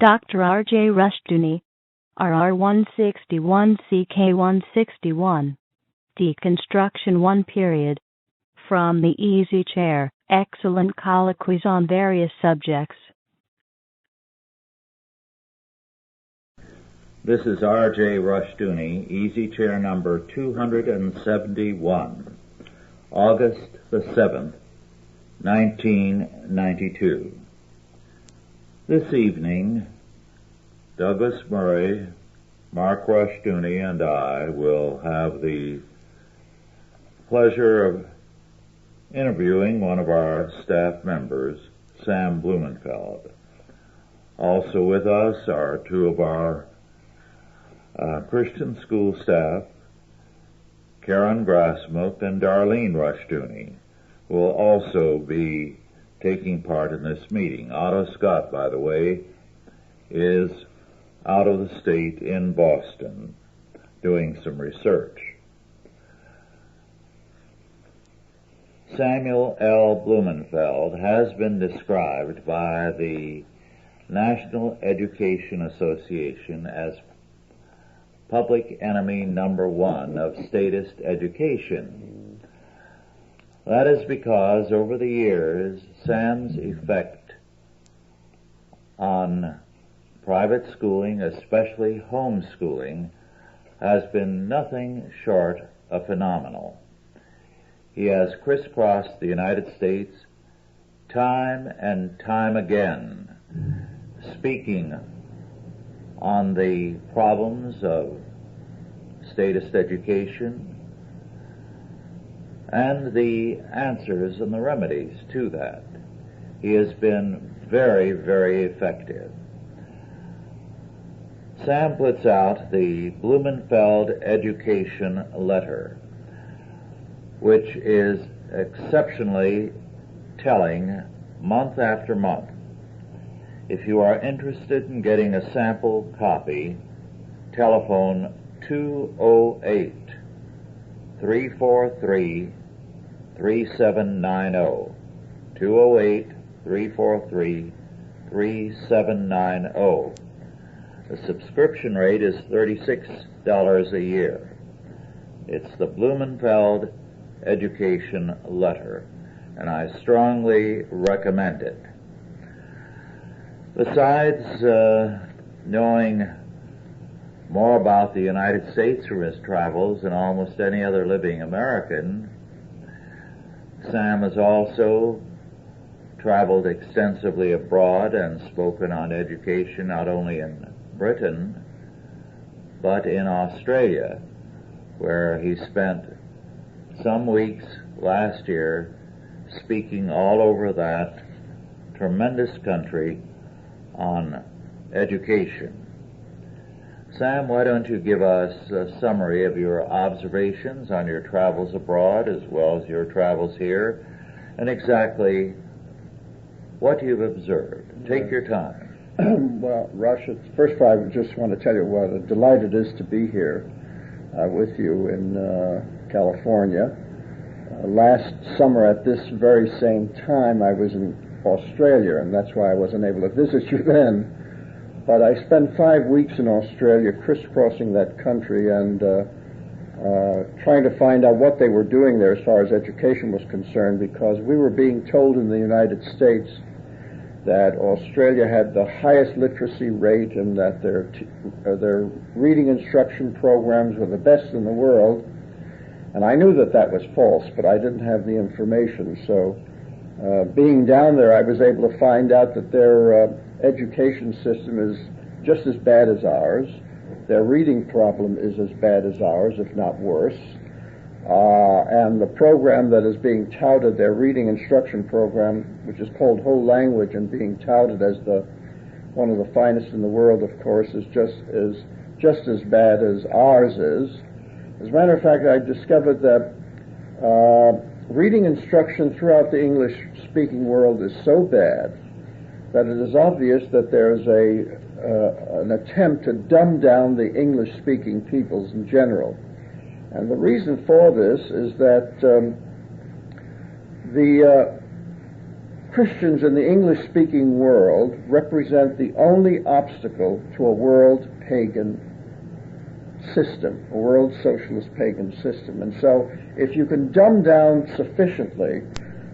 Dr. R.J. Rushdoony, RR161CK161, Deconstruction 1 period. From the Easy Chair, excellent colloquies on various subjects. This is R.J. Rushdoony, Easy Chair number 271, August the 7th, 1992. This evening, Douglas Murray, Mark Rushdoony, and I will have the pleasure of interviewing one of our staff members, Sam Blumenfeld. Also with us are two of our Christian school staff, Karen Grassmuth and Darlene Rushdoony, who will also be taking part in this meeting. Otto Scott, by the way, is out of the state in Boston doing some research. Samuel L. Blumenfeld has been described by the National Education Association as public enemy number one of statist education. That is because over the years, Sam's effect on private schooling, especially homeschooling, has been nothing short of phenomenal. He has crisscrossed the United States time and time again, speaking on the problems of statist education and the answers and the remedies to that. He has been very, very effective. Sam puts out the Blumenfeld Education Letter, which is exceptionally telling month after month. If you are interested in getting a sample copy, telephone 208-343-3790, 208-343-3790. The subscription rate is $36 a year. It's the Blumenfeld Education Letter, and I strongly recommend it. Besides knowing more about the United States from his travels than almost any other living American, Sam has also traveled extensively abroad and spoken on education not only in Britain but in Australia, where he spent some weeks last year speaking all over that tremendous country on education. Sam, why don't you give us a summary of your observations on your travels abroad as well as your travels here, and exactly what you've observed. Take your time. Well, Rush, first of all, I just want to tell you what a delight it is to be here with you in California. Last summer at this very same time I was in Australia, and that's why I wasn't able to visit you then. But I spent 5 weeks in Australia crisscrossing that country and trying to find out what they were doing there as far as education was concerned, because we were being told in the United States that Australia had the highest literacy rate and that their reading instruction programs were the best in the world. And I knew that that was false, but I didn't have the information. So being down there, I was able to find out that their education system is just as bad as ours. Their reading problem is as bad as ours, if not worse. And the program that is being touted, their reading instruction program, which is called Whole Language and being touted as one of the finest in the world, of course, is just as bad as ours is. As a matter of fact, I discovered that reading instruction throughout the English-speaking world is so bad that it is obvious that there's an attempt to dumb down the English-speaking peoples in general. And the reason for this is that the Christians in the English-speaking world represent the only obstacle to a world pagan system, a world socialist pagan system. And so if you can dumb down sufficiently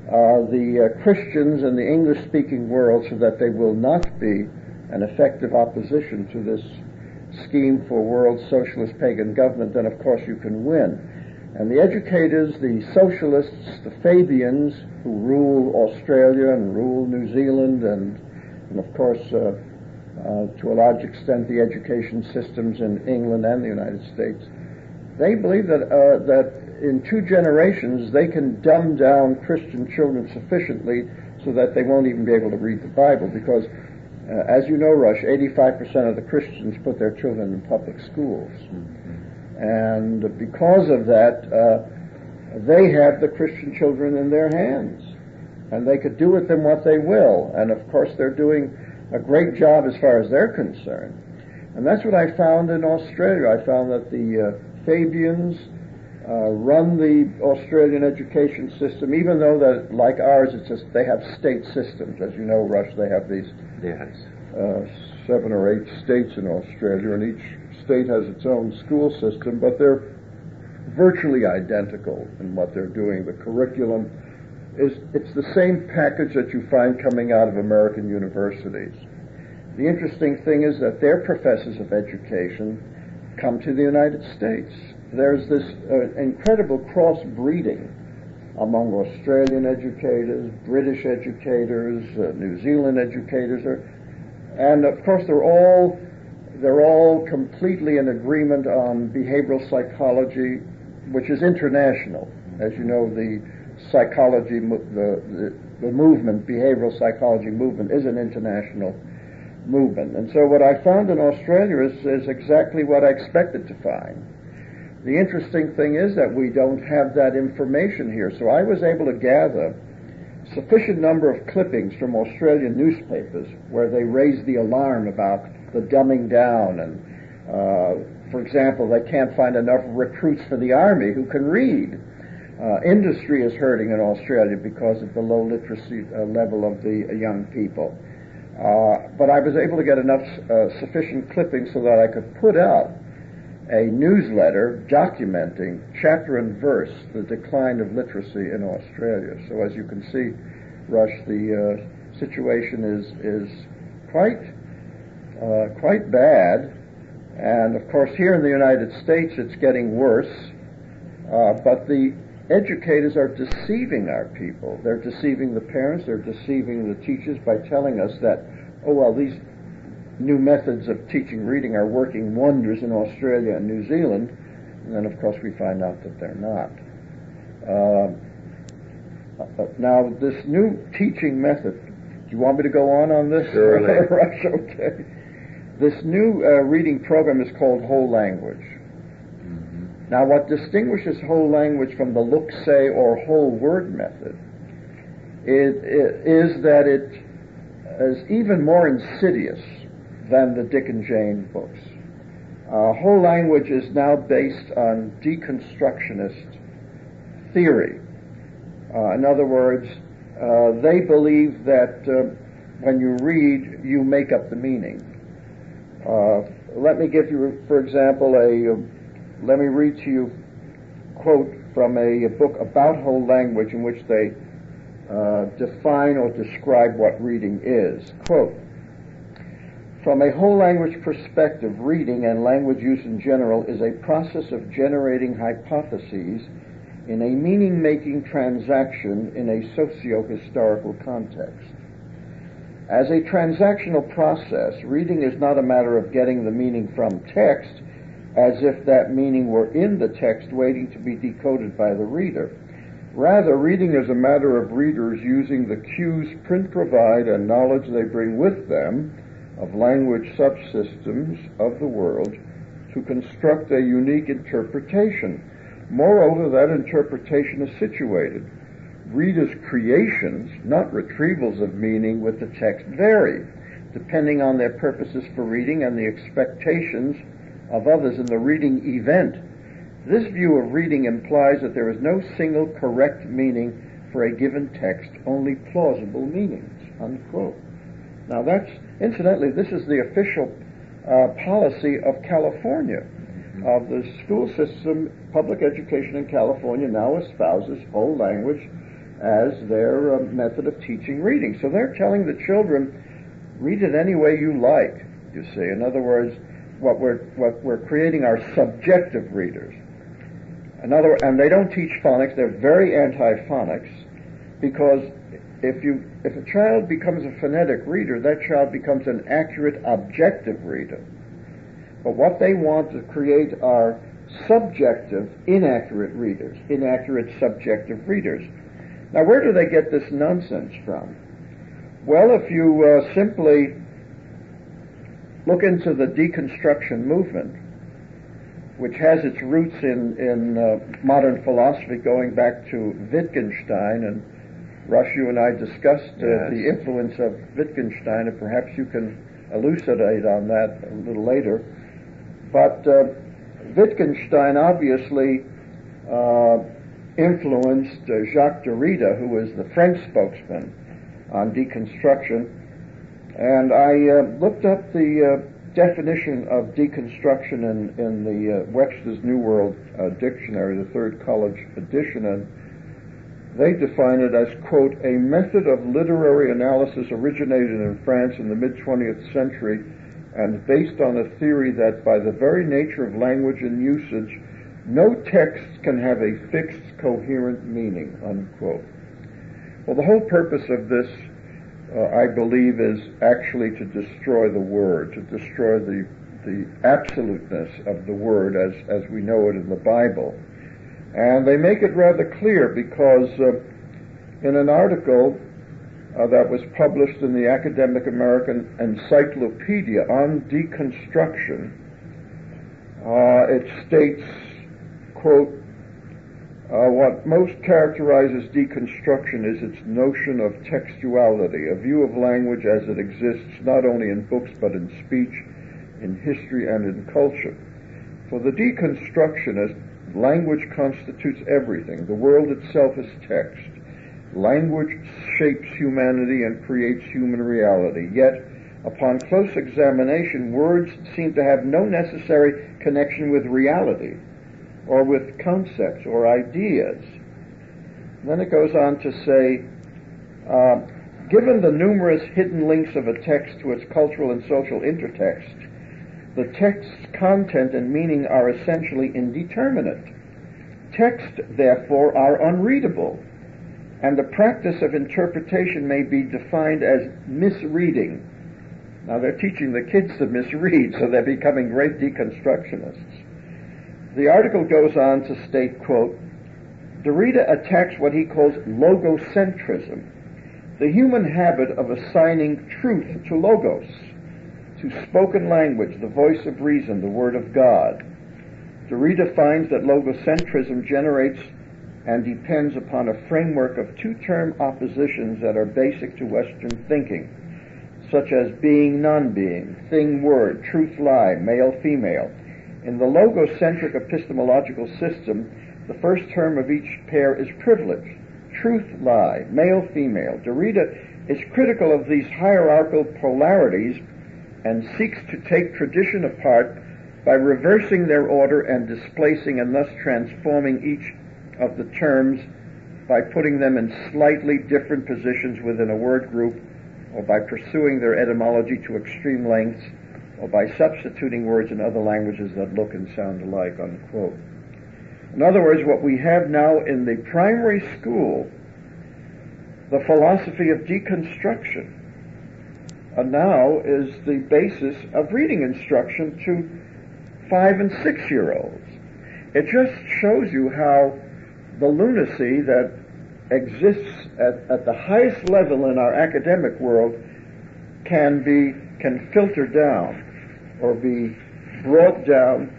the Christians in the English-speaking world so that they will not be an effective opposition to this scheme for world socialist pagan government, then of course you can win. And the educators, the socialists, the Fabians who rule Australia and rule New Zealand and of course to a large extent the education systems in England and the United States, they believe that in 2 generations they can dumb down Christian children sufficiently so that they won't even be able to read the Bible, because as you know, Rush, 85% of the Christians put their children in public schools. And because of that, they have the Christian children in their hands, and they could do with them what they will. And of course they're doing a great job as far as they're concerned. And that's what I found in Australia. I found that the Fabians run the Australian education system, even though that, like ours, it's just they have state systems. As you know, Rush, they have these 7 or 8 states in Australia, and each state has its own school system, but they're virtually identical in what they're doing. The curriculum it's the same package that you find coming out of American universities. The interesting thing is that their professors of education come to the United States. There's this incredible cross-breeding among Australian educators, British educators, New Zealand educators, and of course they're all completely in agreement on behavioral psychology, which is international. As you know, the psychology, the movement, behavioral psychology movement, is an international movement. And so what I found in Australia is exactly what I expected to find. The interesting thing is that we don't have that information here. So I was able to gather sufficient number of clippings from Australian newspapers where they raised the alarm about the dumbing down, and for example, they can't find enough recruits for the army who can read. Industry is hurting in Australia because of the low literacy level of the young people. But I was able to get enough sufficient clippings so that I could put out a newsletter documenting chapter and verse the decline of literacy in Australia. So as you can see, Rush, the situation is quite bad. And of course here in the United States it's getting worse. But the educators are deceiving our people. They're deceiving the parents, they're deceiving the teachers by telling us that, oh well, these new methods of teaching reading are working wonders in Australia and New Zealand, and then of course we find out that they're not. Now this new teaching method, do you want me to go on this? Surely. Rush, okay. This new reading program is called Whole Language. Now, what distinguishes whole language from the look, say, or whole word method is that it is even more insidious than the Dick and Jane books. Whole language is now based on deconstructionist theory. In other words, they believe that when you read, you make up the meaning. Let me give you, for example, let me read to you a quote from a book about whole language in which they define or describe what reading is. Quote, "From a whole language perspective, reading and language use in general is a process of generating hypotheses in a meaning-making transaction in a socio-historical context. As a transactional process, reading is not a matter of getting the meaning from text, as if that meaning were in the text waiting to be decoded by the reader. Rather, reading is a matter of readers using the cues print provide and knowledge they bring with them of language subsystems of the world to construct a unique interpretation. Moreover, that interpretation is situated. Readers' creations, not retrievals of meaning with the text, vary, depending on their purposes for reading and the expectations of others in the reading event. This view of reading implies that there is no single correct meaning for a given text only plausible meanings, unquote. Now that's, incidentally, this is the official policy of California, of the school system. Public education in California now espouses whole language as their method of teaching reading. So they're telling the children, read it any way you like, you see. In other words, what we're creating are subjective readers. And they don't teach phonics. They're very anti-phonics, because if a child becomes a phonetic reader, that child becomes an accurate objective reader. But what they want to create are subjective, inaccurate readers, inaccurate subjective readers. Now, where do they get this nonsense from? Well, if you simply look into the Deconstruction movement, which has its roots in modern philosophy going back to Wittgenstein, and Rush, you and I discussed the influence of Wittgenstein, and perhaps you can elucidate on that a little later. But Wittgenstein obviously influenced Jacques Derrida, who was the French spokesman on deconstruction. And I looked up the definition of deconstruction in the Webster's New World Dictionary, the third college edition, and they define it as, quote, a method of literary analysis originated in France in the mid-20th century and based on a theory that by the very nature of language and usage, no text can have a fixed, coherent meaning, unquote. Well, the whole purpose of this, I believe, is actually to destroy the word, to destroy the absoluteness of the word as we know it in the Bible. And they make it rather clear because in an article that was published in the Academic American Encyclopedia on deconstruction, it states, quote, what most characterizes deconstruction is its notion of textuality, a view of language as it exists not only in books but in speech, in history, and in culture. For the deconstructionist, language constitutes everything. The world itself is text. Language shapes humanity and creates human reality. Yet, upon close examination, words seem to have no necessary connection with reality, or with concepts or ideas. And then it goes on to say, given the numerous hidden links of a text to its cultural and social intertext, the text's content and meaning are essentially indeterminate. Texts, therefore, are unreadable, and the practice of interpretation may be defined as misreading. Now, they're teaching the kids to misread, so they're becoming great deconstructionists. The article goes on to state, quote, Derrida attacks what he calls logocentrism, the human habit of assigning truth to logos, to spoken language, the voice of reason, the word of God. Derrida finds that logocentrism generates and depends upon a framework of two-term oppositions that are basic to Western thinking, such as being, non-being, thing, word, truth, lie, male, female. In the logocentric epistemological system, the first term of each pair is privilege, truth, lie, male, female. Derrida is critical of these hierarchical polarities and seeks to take tradition apart by reversing their order and displacing and thus transforming each of the terms by putting them in slightly different positions within a word group, or by pursuing their etymology to extreme lengths, or by substituting words in other languages that look and sound alike, unquote. In other words, what we have now in the primary school, the philosophy of deconstruction, now is the basis of reading instruction to 5- and 6-year-olds. It just shows you how the lunacy that exists at the highest level in our academic world can filter down or be brought down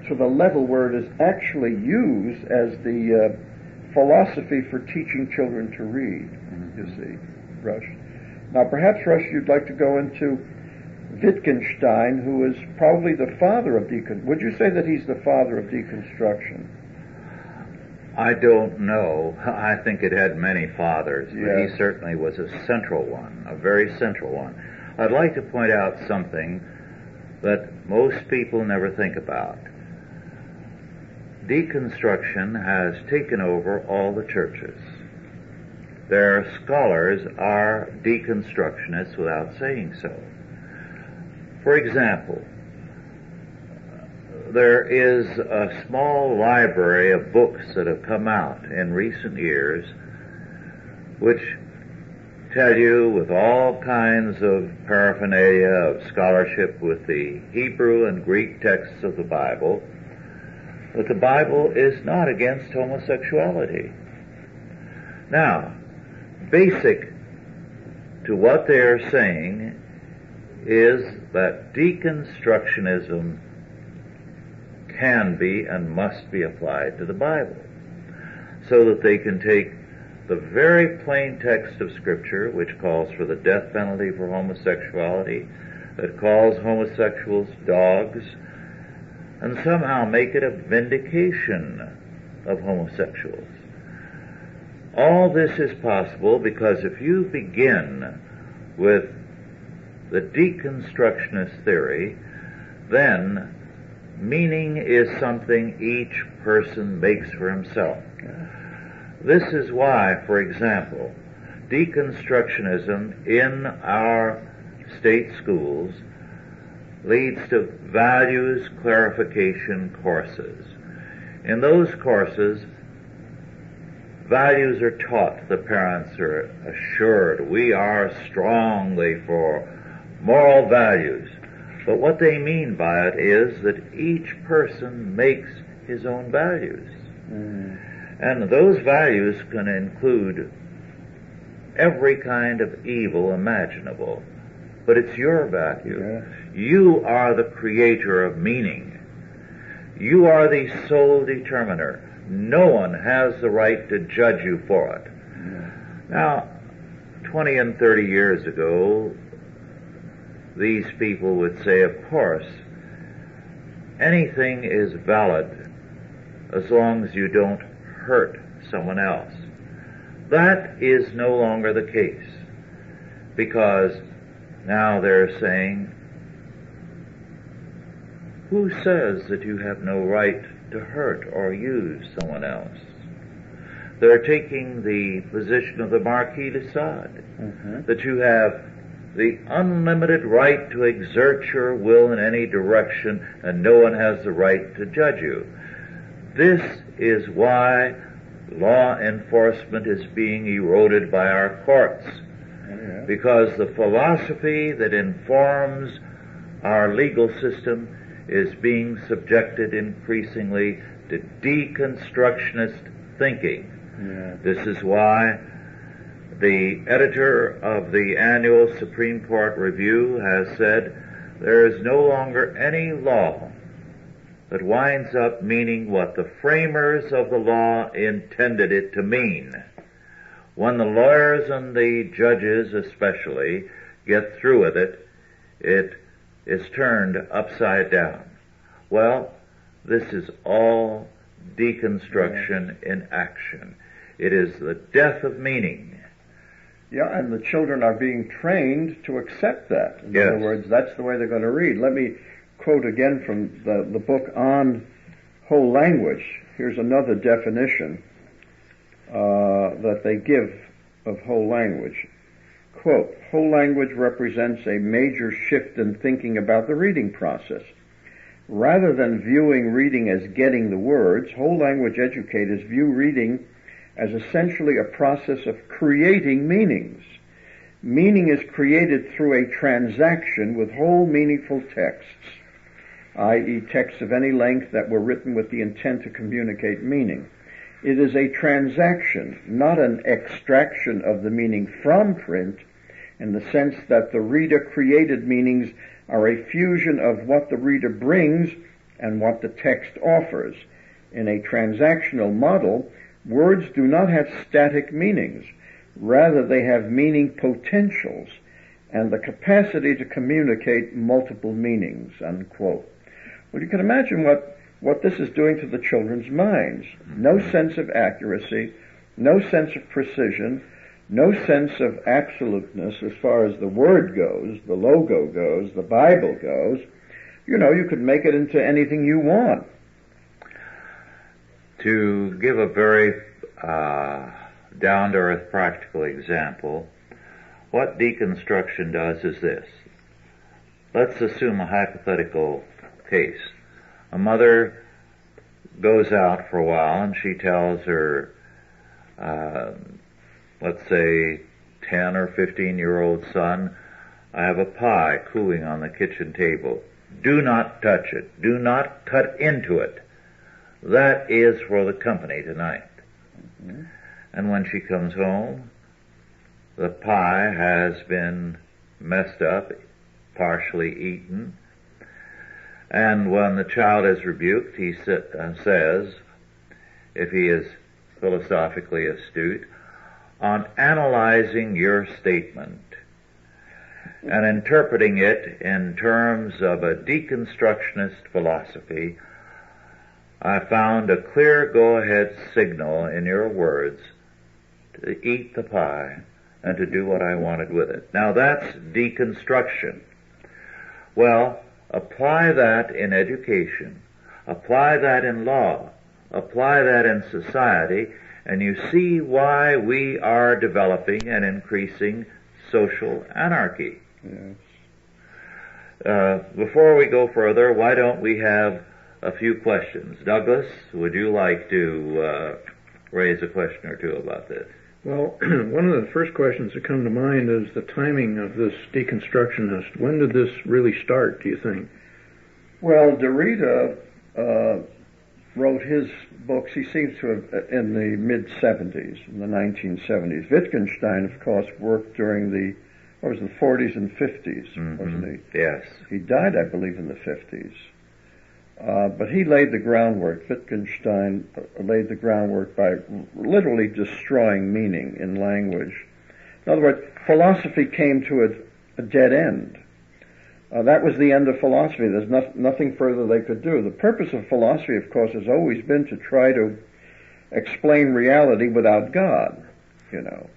to the level where it is actually used as the philosophy for teaching children to read, you see, Rush. Now, perhaps, Rush, you'd like to go into Wittgenstein, who is probably the father of would you say that he's the father of deconstruction? I don't know. I think it had many fathers, but Yes. he certainly was a central one, a very central one. I'd like to point out something that most people never think about. Deconstruction has taken over all the churches. Their scholars are deconstructionists without saying so. For example, there is a small library of books that have come out in recent years which tell you with all kinds of paraphernalia of scholarship with the Hebrew and Greek texts of the Bible that the Bible is not against homosexuality. Now, basic to what they are saying is that deconstructionism can be and must be applied to the Bible, so that they can take the very plain text of Scripture, which calls for the death penalty for homosexuality, that calls homosexuals dogs, and somehow make it a vindication of homosexuals. All this is possible because if you begin with the deconstructionist theory, then meaning is something each person makes for himself. This is why, for example, deconstructionism in our state schools leads to values clarification courses. In those courses, values are taught. The parents are assured we are strongly for moral values. But what they mean by it is that each person makes his own values. And those values can include every kind of evil imaginable. But it's your value. Yeah. You are the creator of meaning. You are the sole determiner. No one has the right to judge you for it. Now, 20 and 30 years ago, these people would say, of course, anything is valid as long as you don't hurt someone else. That is no longer the case, because now they're saying, who says that you have no right to hurt or use someone else? They're taking the position of the Marquis de Sade, that you have the unlimited right to exert your will in any direction, and no one has the right to judge you. This is why law enforcement is being eroded by our courts, because the philosophy that informs our legal system is being subjected increasingly to deconstructionist thinking. This is why the editor of the annual Supreme Court Review has said there is no longer any law that winds up meaning what the framers of the law intended it to mean. When the lawyers and the judges especially get through with it, it is turned upside down. Well, this is all deconstruction in action. It is the death of meaning. Yeah, and the children are being trained to accept that. In Yes. other words, that's the way they're going to read. Let me quote again from the book on whole language. Here's another definition that they give of whole language. Quote, whole language represents a major shift in thinking about the reading process. Rather than viewing reading as getting the words, whole language educators view reading as essentially a process of creating meanings. Meaning is created through a transaction with whole meaningful texts, i.e. texts of any length that were written with the intent to communicate meaning. It is a transaction, not an extraction of the meaning from print, in the sense that the reader-created meanings are a fusion of what the reader brings and what the text offers. In a transactional model, words do not have static meanings. Rather, they have meaning potentials and the capacity to communicate multiple meanings, unquote. Well, you can imagine what what this is doing to the children's minds. No sense of accuracy, no sense of precision, no sense of absoluteness as far as the Word goes, the logo goes, the Bible goes. You know, you could make it into anything you want. To give a very down-to-earth practical example, what deconstruction does is this. Let's assume a hypothetical case. A mother goes out for a while and she tells her, let's say, 10 or 15-year-old son, I have a pie cooling on the kitchen table. Do not touch it. Do not cut into it. That is for the company tonight. Mm-hmm. And when she comes home, the pie has been messed up, partially eaten. And when the child is rebuked, he says, if he is philosophically astute, on analyzing your statement and interpreting it in terms of a deconstructionist philosophy, I found a clear go-ahead signal in your words to eat the pie and to do what I wanted with it. Now that's deconstruction. Well, apply that in education, apply that in law, apply that in society, and you see why we are developing and increasing social anarchy. Yes. Before we go further, why don't we have a few questions? Douglas, would you like to raise a question or two about this? Well, one of the first questions that come to mind is the timing of this deconstructionist. When did this really start, do you think? Well, Derrida wrote his books, he seems to have, in the mid-70s, in the 1970s. Wittgenstein, of course, worked during the 40s and 50s, wasn't he? Yes. He died, I believe, in the 50s. But he laid the groundwork. Wittgenstein laid the groundwork by literally destroying meaning in language. In other words, philosophy came to a dead end. That was the end of philosophy. There's nothing further they could do. The purpose of philosophy, of course, has always been to try to explain reality without God, you know.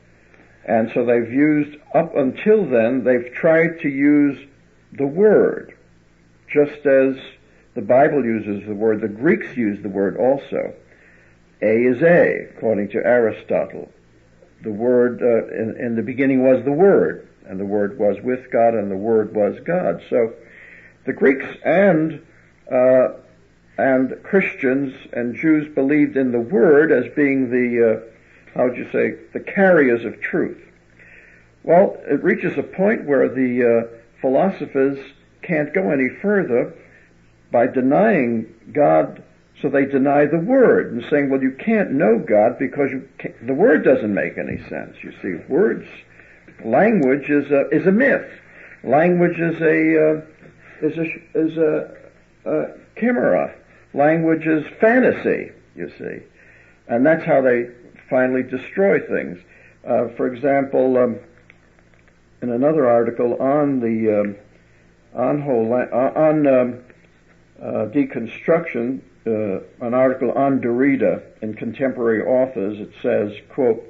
And so they've used, up until then, they've tried to use the Word, just as the Bible uses the word. The Greeks use the word also. A is A, according to Aristotle. The Word, in the beginning was the Word, and the Word was with God, and the Word was God. So the Greeks and Christians and Jews believed in the Word as being the, the carriers of truth. Well, it reaches a point where the philosophers can't go any further by denying God, so they deny the Word and saying, well, you can't know God because the Word doesn't make any sense. You see, language is a myth. Language is a chimera. Language is fantasy, you see. And that's how they finally destroy things. For example, in another article on the deconstruction, an article on Derrida in Contemporary Authors, it says, quote,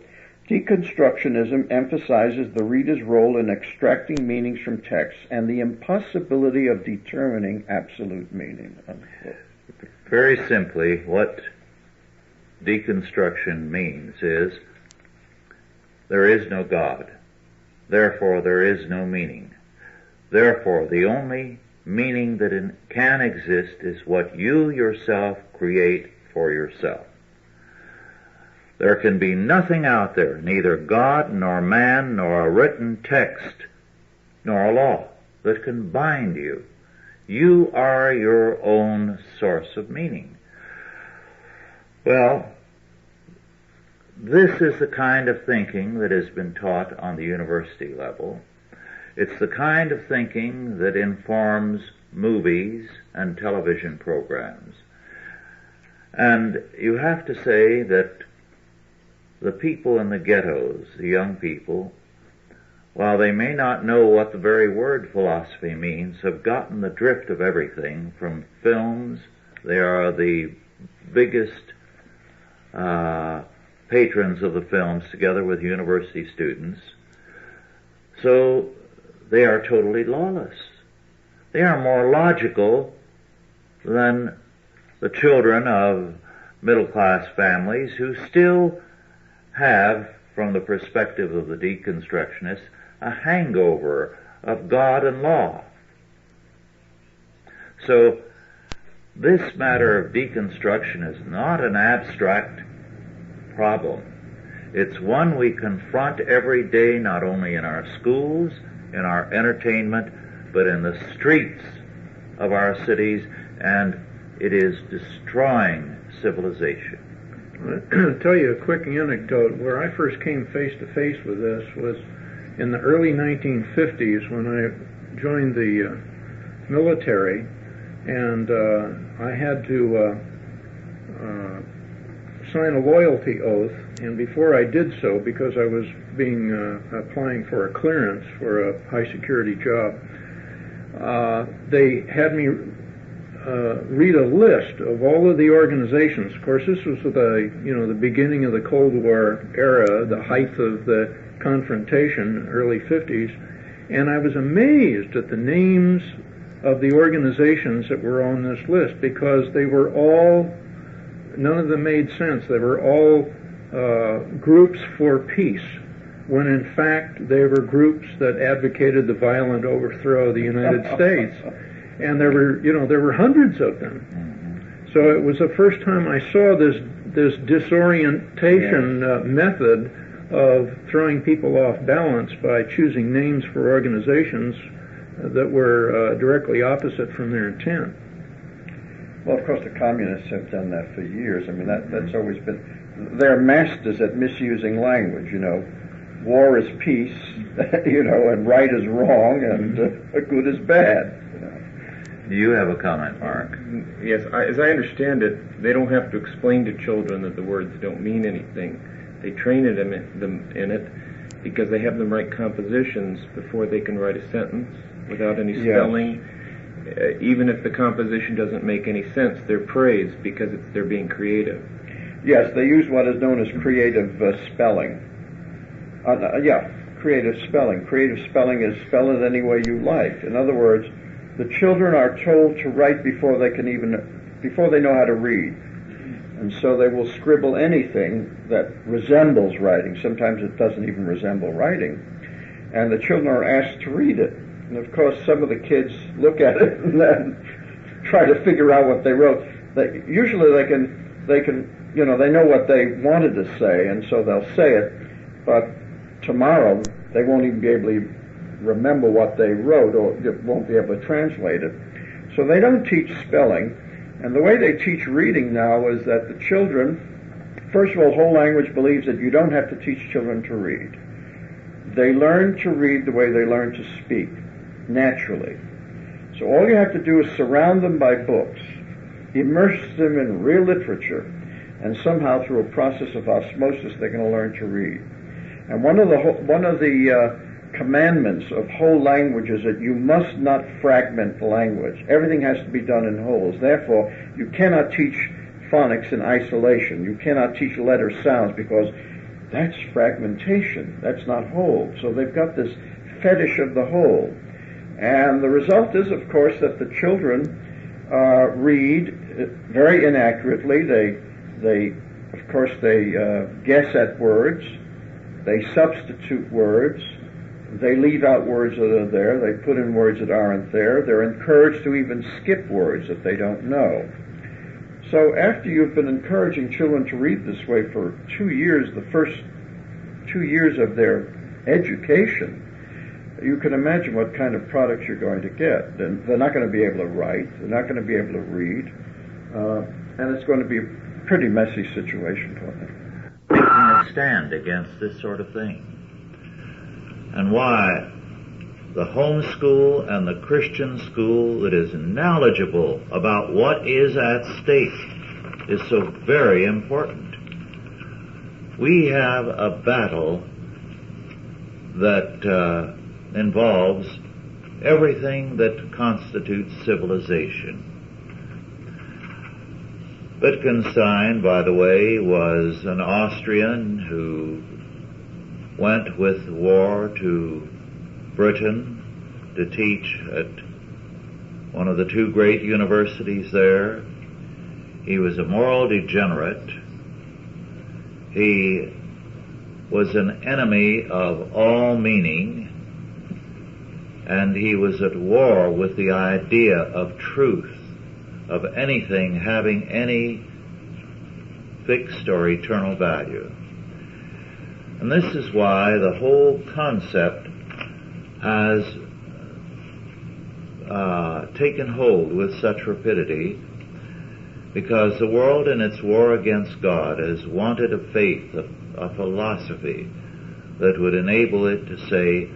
Deconstructionism emphasizes the reader's role in extracting meanings from texts and the impossibility of determining absolute meaning. Unquote. Very simply, what deconstruction means is there is no God. Therefore, there is no meaning. Therefore, the only meaning that can exist is what you yourself create for yourself. There can be nothing out there, neither God nor man nor a written text nor a law, that can bind you. You are your own source of meaning. Well, this is the kind of thinking that has been taught on the university level. It's the kind of thinking that informs movies and television programs. And you have to say that the people in the ghettos, the young people, while they may not know what the very word philosophy means, have gotten the drift of everything from films They are the biggest patrons of the films, together with university students. So they are totally lawless. They are more logical than the children of middle-class families who still have, from the perspective of the deconstructionists, a hangover of God and law. So this matter of deconstruction is not an abstract problem. It's one we confront every day, not only in our schools, in our entertainment, but in the streets of our cities, and it is destroying civilization. I'll tell you a quick anecdote. Where I first came face to face with this was in the early 1950s when I joined the military, and I had to sign a loyalty oath. And before I did so, because I was applying for a clearance for a high security job, they had me read a list of all of the organizations. Of course, this was the beginning of the Cold War era, the height of the confrontation, early 50s, and I was amazed at the names of the organizations that were on this list, because they were all, none of them made sense. They were all groups for peace, when in fact they were groups that advocated the violent overthrow of the United States. And there were hundreds of them. So it was the first time I saw this disorientation method of throwing people off balance by choosing names for organizations that were directly opposite from their intent. Well, of course, the communists have done that for years. I mean, that's always been... They're masters at misusing language, War is peace, and right is wrong, and good is bad. Do you have a comment, Mark? Yes, as I understand it, they don't have to explain to children that the words don't mean anything. They train them in it because they have them write compositions before they can write a sentence without any spelling. Yes. Even if the composition doesn't make any sense, they're praised because they're being creative. Yes, they use what is known as creative spelling. Creative spelling. Creative spelling is spell it any way you like. In other words, the children are told to write before they know how to read. And so they will scribble anything that resembles writing. Sometimes it doesn't even resemble writing. And the children are asked to read it. And of course, some of the kids look at it and then try to figure out what they wrote. Usually they can, they know what they wanted to say, and so they'll say it. But tomorrow, they won't even be able to remember what they wrote, or won't be able to translate it. So they don't teach spelling. And the way they teach reading now is that the children, first of all, whole language believes that you don't have to teach children to read. They learn to read the way they learn to speak, naturally. So all you have to do is surround them by books, immerse them in real literature, and somehow through a process of osmosis they're going to learn to read. And one of the commandments of whole language is that you must not fragment the language. Everything has to be done in wholes. Therefore, you cannot teach phonics in isolation. You cannot teach letter sounds, because that's fragmentation. That's not whole. So they've got this fetish of the whole. And the result is, of course, that the children read very inaccurately. They guess at words. They substitute words. They leave out words that are there. They put in words that aren't there. They're encouraged to even skip words that they don't know. So after you've been encouraging children to read this way for 2 years, the first 2 years of their education, you can imagine what kind of products you're going to get. They're not going to be able to write. They're not going to be able to read. And it's going to be a pretty messy situation for them. Taking a stand against this sort of thing. And why the home school and the Christian school that is knowledgeable about what is at stake is so very important. We have a battle that involves everything that constitutes civilization. Wittgenstein, by the way, was an Austrian who went with war to Britain to teach at one of the two great universities there. He was a moral degenerate. He was an enemy of all meaning, and he was at war with the idea of truth, of anything having any fixed or eternal value. And this is why the whole concept has taken hold with such rapidity, because the world in its war against God has wanted a faith, a philosophy that would enable it to say,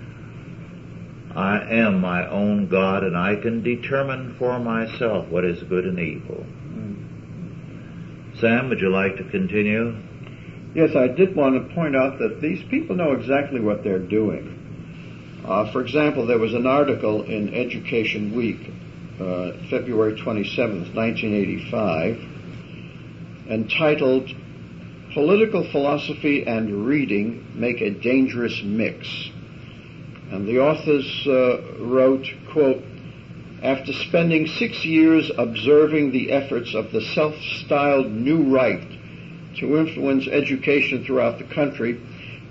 I am my own God and I can determine for myself what is good and evil. Sam, would you like to continue? Yes, I did want to point out that these people know exactly what they're doing. For example, there was an article in Education Week, February 27th, 1985, entitled, Political Philosophy and Reading Make a Dangerous Mix. And the authors wrote, quote, after spending 6 years observing the efforts of the self-styled New Right to influence education throughout the country,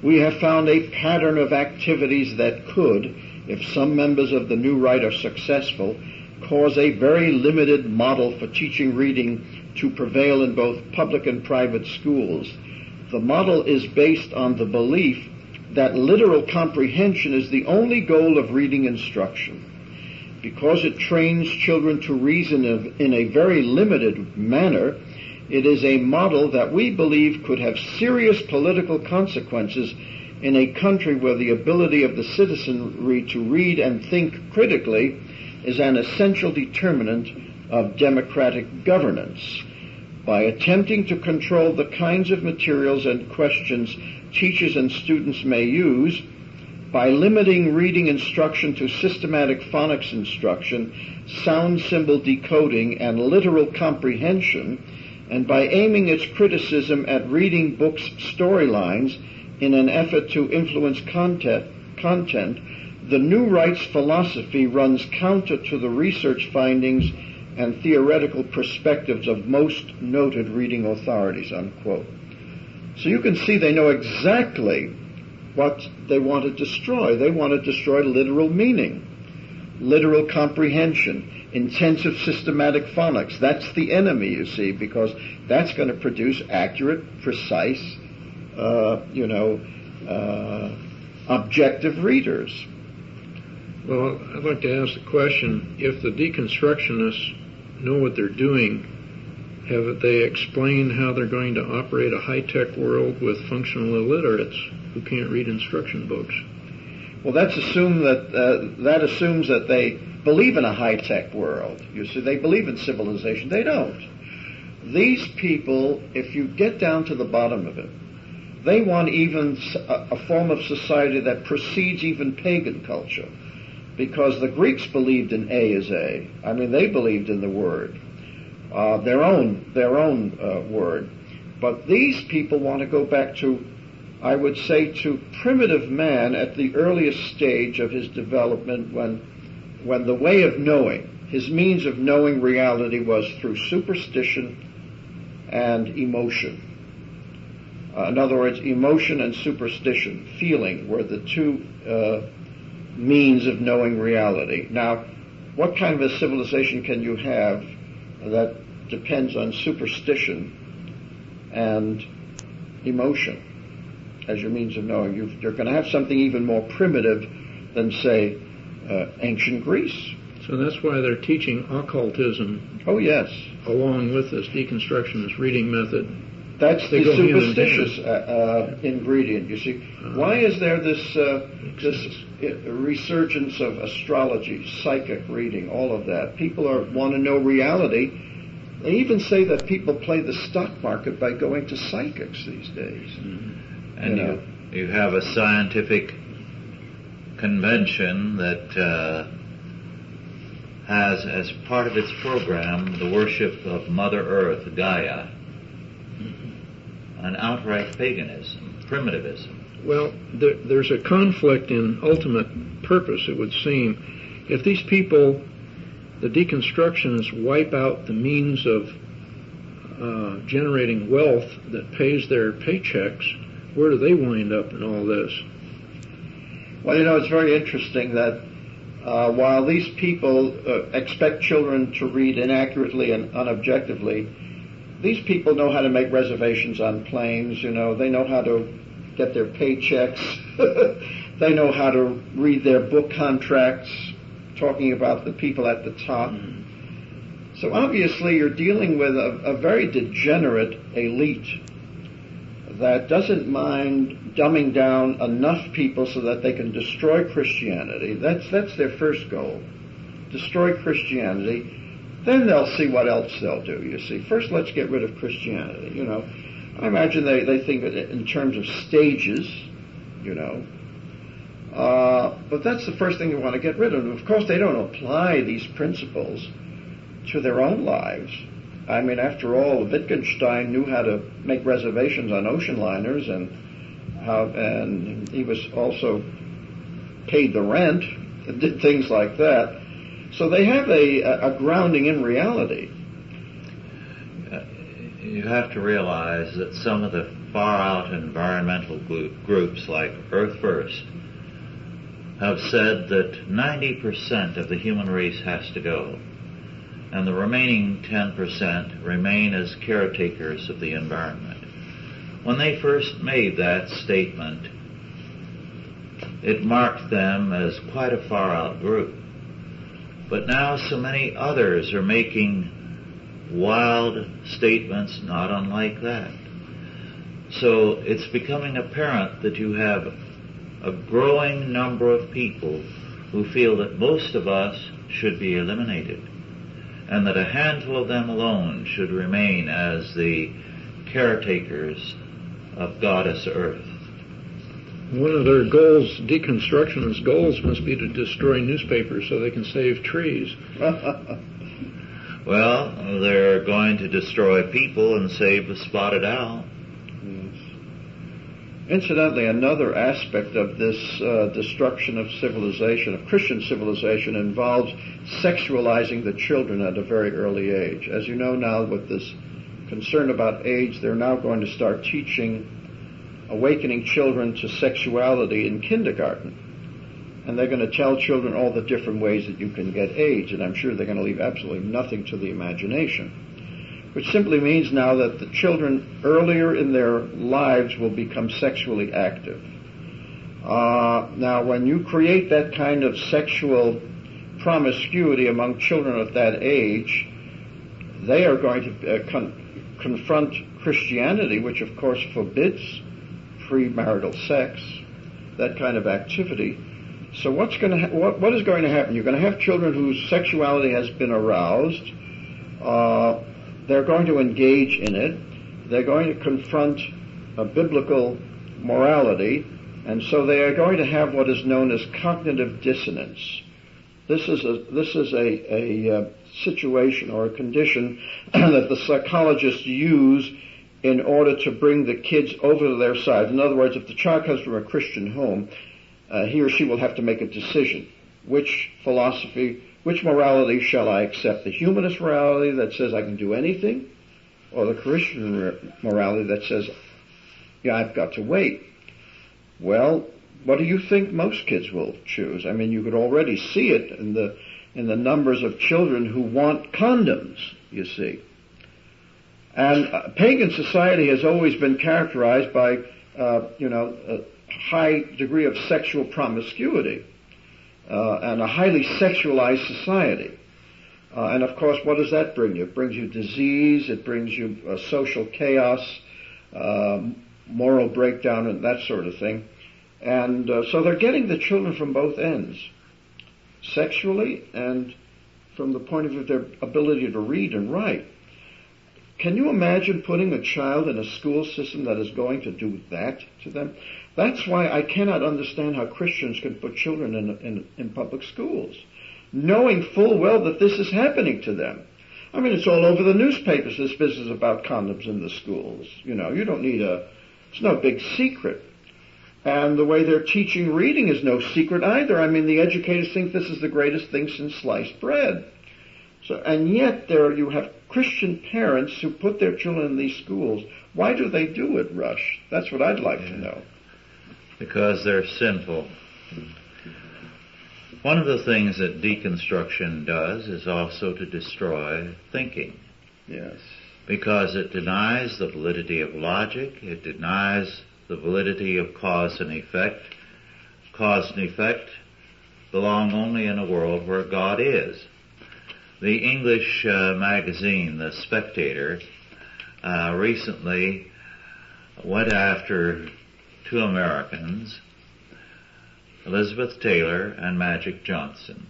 we have found a pattern of activities that could, if some members of the New Right are successful, cause a very limited model for teaching reading to prevail in both public and private schools. The model is based on the belief that literal comprehension is the only goal of reading instruction. Because it trains children to reason in a very limited manner, it is a model that we believe could have serious political consequences in a country where the ability of the citizenry to read and think critically is an essential determinant of democratic governance. By attempting to control the kinds of materials and questions teachers and students may use, by limiting reading instruction to systematic phonics instruction, sound symbol decoding, and literal comprehension, and by aiming its criticism at reading books' storylines in an effort to influence content, the New Right's philosophy runs counter to the research findings and theoretical perspectives of most noted reading authorities, unquote. So you can see they know exactly what they want to destroy. They want to destroy literal meaning, literal comprehension, intensive systematic phonics. That's the enemy, you see, because that's going to produce accurate, precise, objective readers. Well, I'd like to ask the question, if the deconstructionists know what they're doing, have they explained how they're going to operate a high-tech world with functional illiterates who can't read instruction books? Well, that assumes that they believe in a high-tech world. You see, they believe in civilization. They don't. These people, if you get down to the bottom of it, they want even a form of society that precedes even pagan culture, because the Greeks believed in A is A. I mean, they believed in the word, their own word. But these people want to go back to, I would say, to primitive man at the earliest stage of his development, when the way of knowing, his means of knowing reality, was through superstition and emotion. In other words, emotion and superstition, feeling, were the two means of knowing reality. Now, what kind of a civilization can you have that depends on superstition and emotion as your means of knowing? You're going to have something even more primitive than, say, ancient Greece. So that's why they're teaching occultism. Oh, yes. Along with this deconstructionist reading method. That's the superstitious ingredient, you see. Why is there this resurgence of astrology, psychic reading, all of that? People want to know reality. They even say that people play the stock market by going to psychics these days. Mm-hmm. And you have a scientific convention that has as part of its program the worship of Mother Earth, Gaia, an outright paganism, primitivism. Well, there's a conflict in ultimate purpose, it would seem. If these people, the deconstructionists, wipe out the means of generating wealth that pays their paychecks, where do they wind up in all this? Well, it's very interesting that while these people expect children to read inaccurately and unobjectively, these people know how to make reservations on planes, they know how to get their paychecks, they know how to read their book contracts, talking about the people at the top. So obviously you're dealing with a very degenerate elite that doesn't mind dumbing down enough people so that they can destroy Christianity. That's their first goal. Destroy Christianity. Then they'll see what else they'll do, you see. First, let's get rid of Christianity, I imagine they think in terms of stages, but that's the first thing they want to get rid of. And of course, they don't apply these principles to their own lives. I mean, after all, Wittgenstein knew how to make reservations on ocean liners, and he was also paid the rent and did things like that. So they have a grounding in reality. You have to realize that some of the far-out environmental groups like Earth First have said that 90% of the human race has to go, and the remaining 10% remain as caretakers of the environment. When they first made that statement, it marked them as quite a far-out group. But now so many others are making wild statements not unlike that. So it's becoming apparent that you have a growing number of people who feel that most of us should be eliminated, and that a handful of them alone should remain as the caretakers of Goddess Earth. One of their goals, deconstructionist goals, must be to destroy newspapers so they can save trees. Well, they're going to destroy people and save the spotted owl. Yes. Incidentally, another aspect of this destruction of civilization, of Christian civilization, involves sexualizing the children at a very early age. As you know now, with this concern about AIDS, they're now going to start teaching awakening children to sexuality in kindergarten. And they're going to tell children all the different ways that you can get AIDS, and I'm sure they're going to leave absolutely nothing to the imagination. Which simply means now that the children earlier in their lives will become sexually active. Now, when you create that kind of sexual promiscuity among children at that age, they are going to confront Christianity, which of course forbids premarital sex, that kind of activity. So what is going to happen? You're going to have children whose sexuality has been aroused. They're going to engage in it. They're going to confront a biblical morality, and so they are going to have what is known as cognitive dissonance. This is a situation or a condition that the psychologists use in order to bring the kids over to their side. In other words, if the child comes from a Christian home, he or she will have to make a decision. Which philosophy, which morality shall I accept? The humanist morality that says I can do anything, or the Christian morality that says, yeah, I've got to wait? Well, what do you think most kids will choose? I mean, you could already see it in the numbers of children who want condoms, you see. And pagan society has always been characterized by, a high degree of sexual promiscuity and a highly sexualized society. And of course, what does that bring you? It brings you disease, it brings you social chaos, moral breakdown, and that sort of thing. And so they're getting the children from both ends, sexually and from the point of view of their ability to read and write. Can you imagine putting a child in a school system that is going to do that to them? That's why I cannot understand how Christians can put children in public schools. knowing full well that this is happening to them. I mean, it's all over the newspapers, this business about condoms in the schools. You know, you don't need it's no big secret. And the way they're teaching reading is no secret either. I mean, the educators think this is the greatest thing since sliced bread. So, and yet there you have Christian parents who put their children in these schools. Why do they do it, Rush? That's what I'd like to know. Because they're sinful. One of the things that deconstruction does is also to destroy thinking. Yes. Because it denies the validity of logic, it denies the validity of cause and effect. Cause and effect belong only in a world where God is. The English magazine, The Spectator, recently went after two Americans, Elizabeth Taylor and Magic Johnson,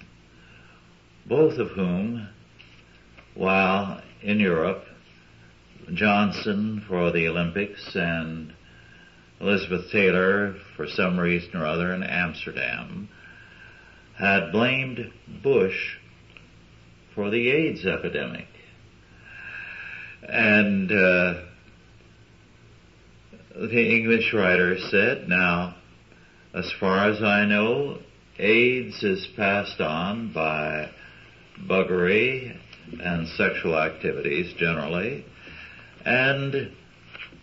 both of whom, while in Europe, Johnson for the Olympics and Elizabeth Taylor, for some reason or other, in Amsterdam, had blamed Bush for the AIDS epidemic. And the English writer said, now, as far as I know, AIDS is passed on by buggery and sexual activities generally, and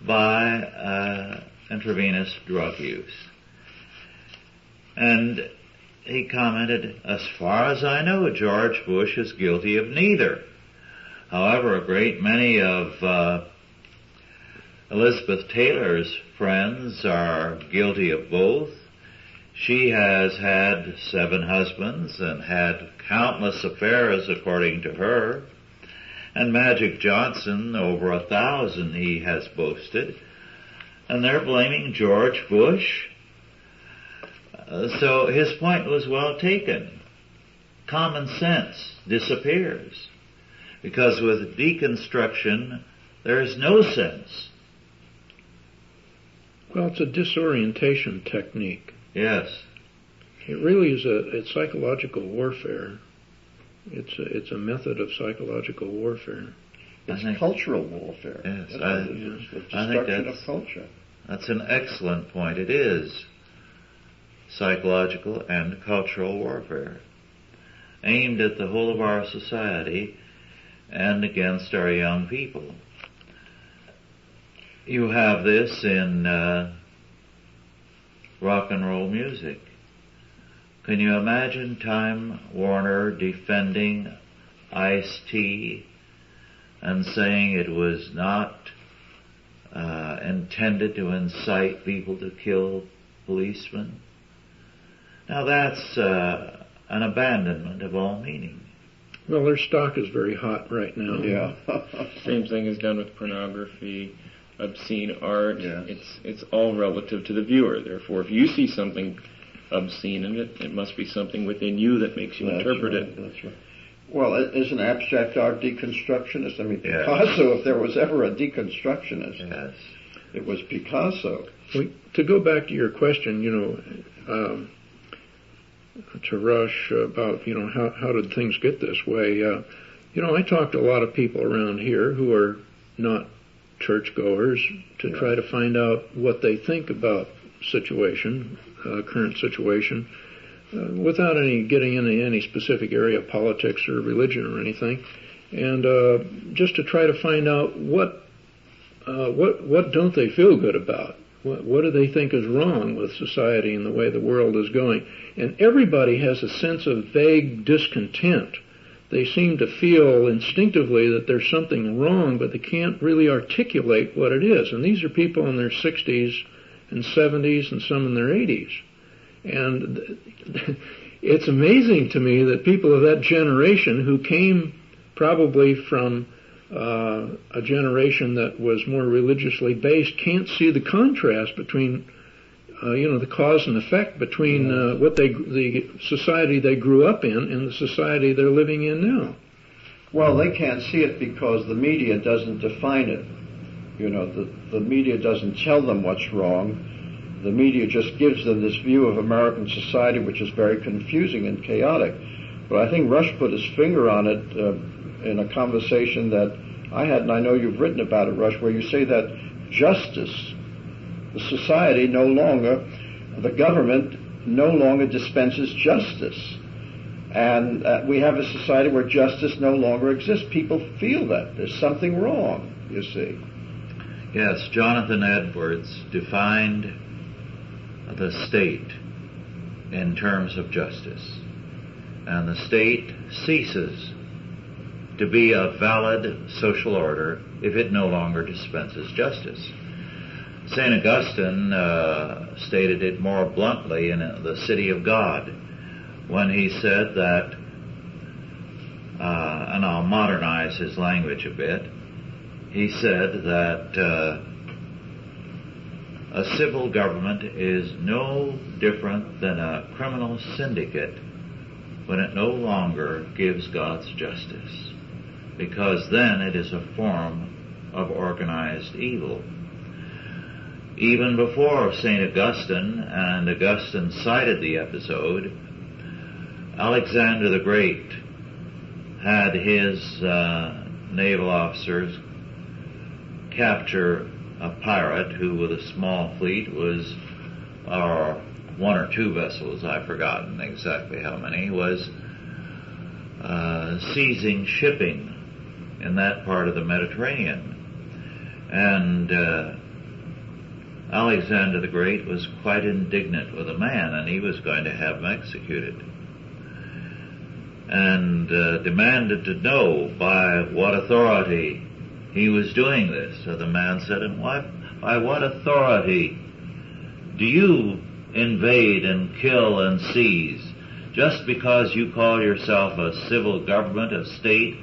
by intravenous drug use. And he commented, as far as I know, George Bush is guilty of neither. However, a great many of Elizabeth Taylor's friends are guilty of both. She has had 7 husbands and had countless affairs, according to her. And Magic Johnson, over 1,000 he has boasted. And they're blaming George Bush. So his point was well taken. Common sense disappears. Because with deconstruction, there is no sense. Well, it's a disorientation technique. Yes. It really is it's psychological warfare. It's a method of psychological warfare. It's cultural warfare. Yes, the destruction of culture. That's an excellent point. It is psychological and cultural warfare, aimed at the whole of our society and against our young people. You have this in rock and roll music. Can you imagine Time Warner defending Ice-T and saying it was not intended to incite people to kill policemen? Now that's an abandonment of all meaning. Well, their stock is very hot right now. Yeah. Same thing is done with pornography, obscene art. Yes. It's all relative to the viewer. Therefore, if you see something obscene in it, it must be something within you that makes you interpret it. That's right. Well, isn't abstract art deconstructionist? I mean, Yes. Picasso, if there was ever a deconstructionist, Yes. it was Picasso. To go back to your question, to Rush about, how did things get this way? I talked to a lot of people around here who are not churchgoers to try to find out what they think about current situation, without getting into any specific area of politics or religion or anything, and just to try to find out what don't they feel good about. What do they think is wrong with society and the way the world is going? And everybody has a sense of vague discontent. They seem to feel instinctively that there's something wrong, but they can't really articulate what it is. And these are people in their 60s and 70s and some in their 80s. And it's amazing to me that people of that generation who came probably from a generation that was more religiously based can't see the contrast between, the cause and effect between the society they grew up in and the society they're living in now. Well, they can't see it because the media doesn't define it. The media doesn't tell them what's wrong. The media just gives them this view of American society which is very confusing and chaotic. But I think Rush put his finger on it in a conversation that I had, and I know you've written about it, Rush, where you say that justice, the society no longer, the government no longer dispenses justice. And we have a society where justice no longer exists. People feel that. There's something wrong, you see. Yes, Jonathan Edwards defined the state in terms of justice. And the state ceases to be a valid social order if it no longer dispenses justice. St. Augustine stated it more bluntly in The City of God when he said that, and I'll modernize his language a bit, he said that a civil government is no different than a criminal syndicate when it no longer gives God's justice, because then it is a form of organized evil. Even before St. Augustine, and Augustine cited the episode, Alexander the Great had his naval officers capture a pirate who, with a small fleet, was, or one or two vessels, I've forgotten exactly how many, was seizing shipping in that part of the Mediterranean. And Alexander the Great was quite indignant with the man, and he was going to have him executed, and demanded to know by what authority he was doing this. So the man said, "And by what authority do you invade and kill and seize? Just because you call yourself a civil government, a state,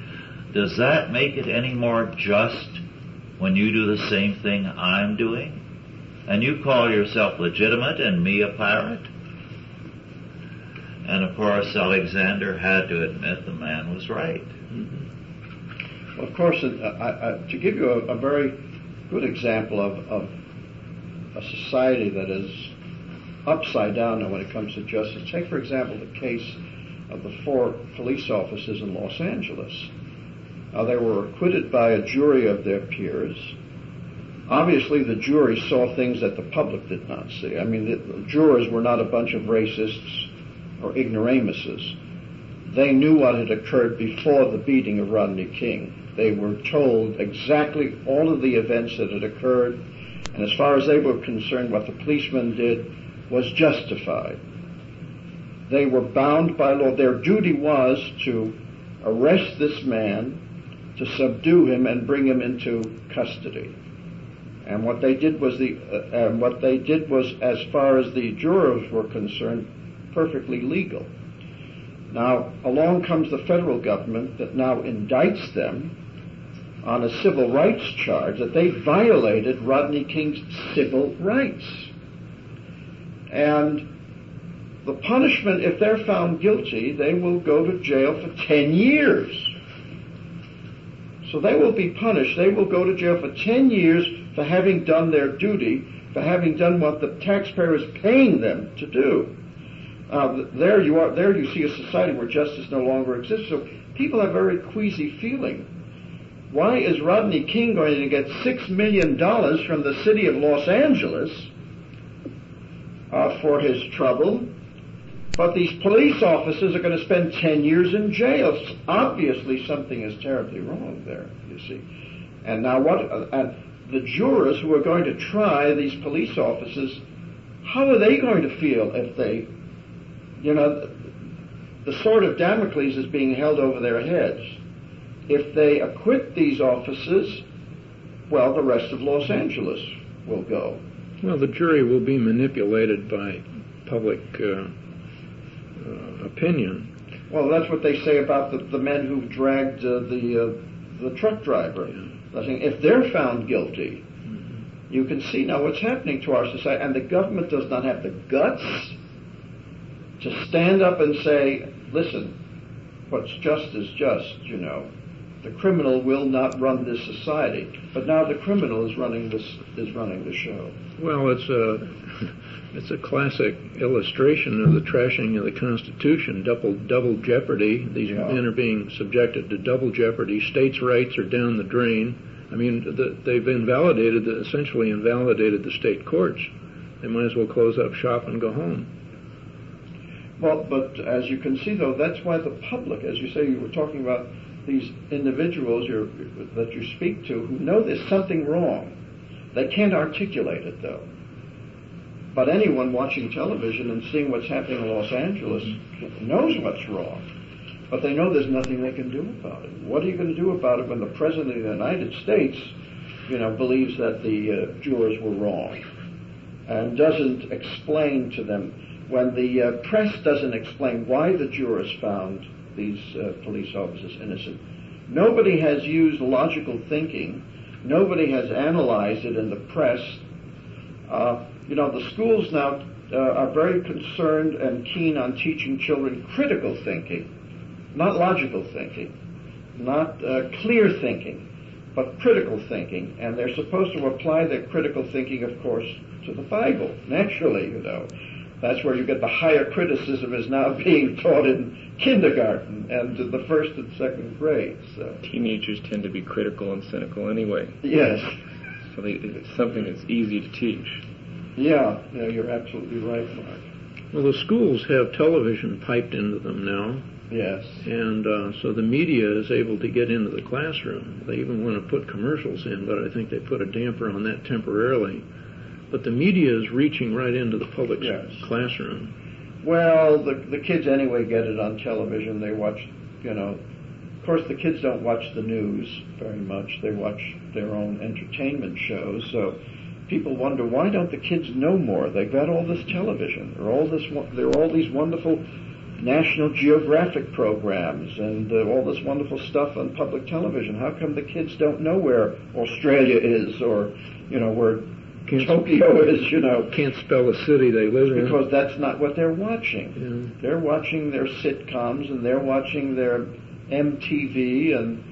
does that make it any more just when you do the same thing I'm doing? And you call yourself legitimate and me a pirate?" And of course, Alexander had to admit the man was right. Mm-hmm. Well, of course, to give you a very good example of a society that is upside down now when it comes to justice, take, for example, the case of the 4 police officers in Los Angeles. They were acquitted by a jury of their peers. Obviously, the jury saw things that the public did not see. I mean, the jurors were not a bunch of racists or ignoramuses. They knew what had occurred before the beating of Rodney King. They were told exactly all of the events that had occurred, and as far as they were concerned, what the policemen did was justified. They were bound by law. Their duty was to arrest this man, to subdue him, and bring him into custody. And what they did was as far as the jurors were concerned, perfectly legal. Now, along comes the federal government that now indicts them on a civil rights charge that they violated Rodney King's civil rights. And the punishment, if they're found guilty, they will go to jail for 10 years. So they will be punished. They will go to jail for 10 years for having done their duty, for having done what the taxpayer is paying them to do. There you see a society where justice no longer exists. So people have a very queasy feeling. Why is Rodney King going to get $6 million from the city of Los Angeles for his trouble, but these police officers are going to spend 10 years in jail? Obviously something is terribly wrong there, you see. And now the jurors who are going to try these police officers, how are they going to feel if they, the sword of Damocles is being held over their heads. If they acquit these officers, well, the rest of Los Angeles will go. Well, the jury will be manipulated by public opinion. Well, that's what they say about the men who dragged the truck driver. I think if they're found guilty, you can see now what's happening to our society, and the government does not have the guts to stand up and say, listen, what's just is just, The criminal will not run this society, but now the criminal is running the show. Well, it's a classic illustration of the trashing of the Constitution. Double jeopardy. These men are being subjected to double jeopardy. States' rights are down the drain. I mean, they've essentially invalidated the state courts. They might as well close up shop and go home. Well, but as you can see, though, that's why the public, as you say, you were talking about these individuals that you speak to who know there's something wrong. They can't articulate it, though. But anyone watching television and seeing what's happening in Los Angeles knows what's wrong. But they know there's nothing they can do about it. What are you going to do about it when the President of the United States, believes that the jurors were wrong and doesn't explain to them, when the press doesn't explain why the jurors found these police officers innocent? Nobody has used logical thinking. Nobody has analyzed it in the press. The schools now are very concerned and keen on teaching children critical thinking, not logical thinking, not clear thinking, but critical thinking. And they're supposed to apply their critical thinking, of course, to the Bible, naturally, That's where you get the higher criticism is now being taught in kindergarten and to the first and second grades. So. Teenagers tend to be critical and cynical anyway. Yes. So it's something that's easy to teach. Yeah, you're absolutely right, Mark. Well, the schools have television piped into them now. Yes. And so the media is able to get into the classroom. They even want to put commercials in, but I think they put a damper on that temporarily. But the media is reaching right into the public classroom. Well, the kids anyway get it on television. They watch, of course the kids don't watch the news very much. They watch their own entertainment shows. So people wonder, why don't the kids know more? They've got all this television. There are all these wonderful National Geographic programs and all this wonderful stuff on public television. How come the kids don't know where Australia is or, where Tokyo is, Can't spell the city they live in. Because that's not what they're watching. Yeah. They're watching their sitcoms and they're watching their MTV and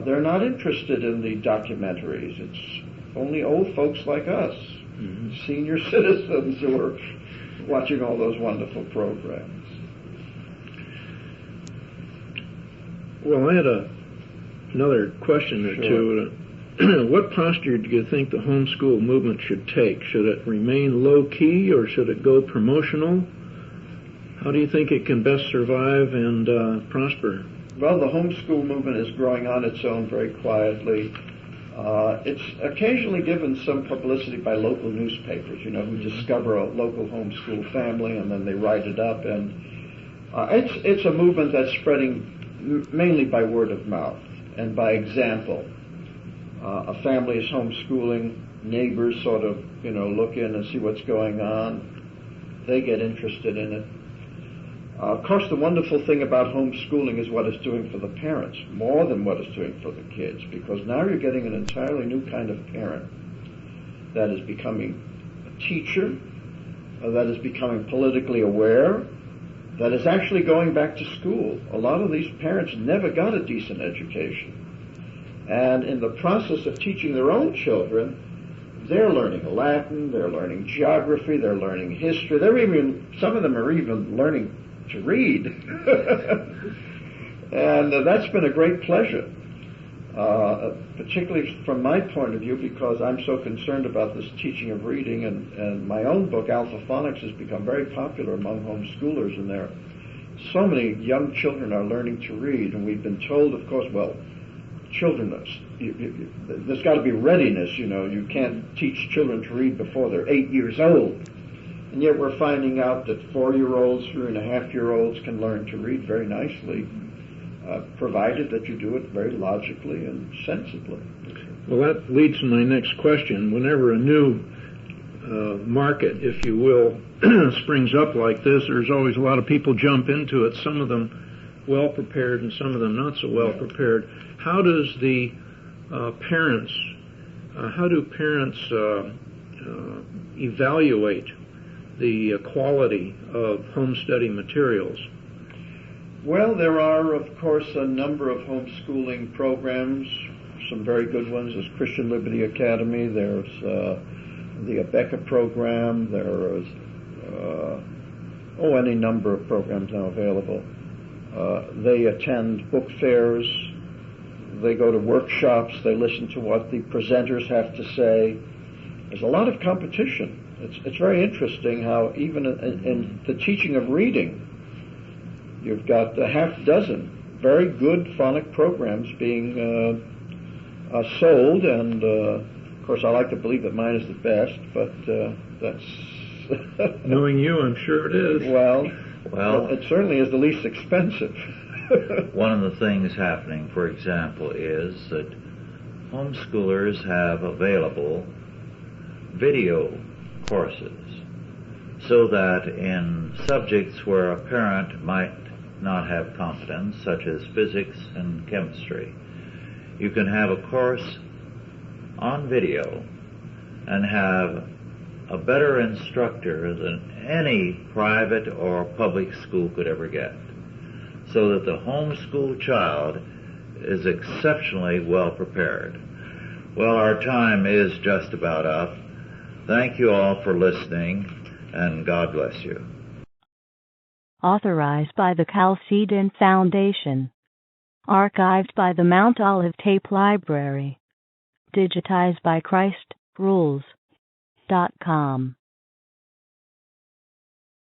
they're not interested in the documentaries. It's only old folks like us, senior citizens, who are watching all those wonderful programs. Well, I had another question or two. What posture do you think the homeschool movement should take? Should it remain low-key or should it go promotional? How do you think it can best survive and prosper? Well, the homeschool movement is growing on its own very quietly. It's occasionally given some publicity by local newspapers, who discover a local homeschool family and then they write it up. And it's a movement that's spreading mainly by word of mouth and by example. A family is homeschooling, neighbors sort of, look in and see what's going on. They get interested in it. Of course, the wonderful thing about homeschooling is what it's doing for the parents, more than what it's doing for the kids, because now you're getting an entirely new kind of parent that is becoming a teacher, that is becoming politically aware, that is actually going back to school. A lot of these parents never got a decent education. And in the process of teaching their own children, they're learning Latin, they're learning geography, they're learning history, some of them are even learning to read. And that's been a great pleasure, particularly from my point of view, because I'm so concerned about this teaching of reading, and my own book, Alphaphonics, has become very popular among homeschoolers, and there so many young children are learning to read, and we've been told, of course, children, there's got to be readiness, you can't teach children to read before they're 8 years old. And yet we're finding out that 4-year-olds, 3.5-year-olds can learn to read very nicely, provided that you do it very logically and sensibly. Well, that leads to my next question. Whenever a new market, if you will, springs up like this, there's always a lot of people jump into it, some of them well prepared and some of them not so well prepared. How does the parents evaluate the quality of home study materials? Well, there are, of course, a number of homeschooling programs, some very good ones. There's Christian Liberty Academy, there's the Abeka program, there's any number of programs now available. They attend book fairs, they go to workshops, they listen to what the presenters have to say. There's a lot of competition. It's very interesting how even in the teaching of reading, you've got a half dozen very good phonic programs being sold, and of course I like to believe that mine is the best, but that's... Knowing you, I'm sure it is. Well, it certainly is the least expensive. One of the things happening, for example, is that homeschoolers have available video courses, so that in subjects where a parent might not have competence, such as physics and chemistry, you can have a course on video and have a better instructor than any private or public school could ever get, so that the homeschool child is exceptionally well prepared. Well, our time is just about up. Thank you all for listening, and God bless you. Authorized by the Chalcedon Foundation. Archived by the Mount Olive Tape Library. Digitized by ChristRules.com.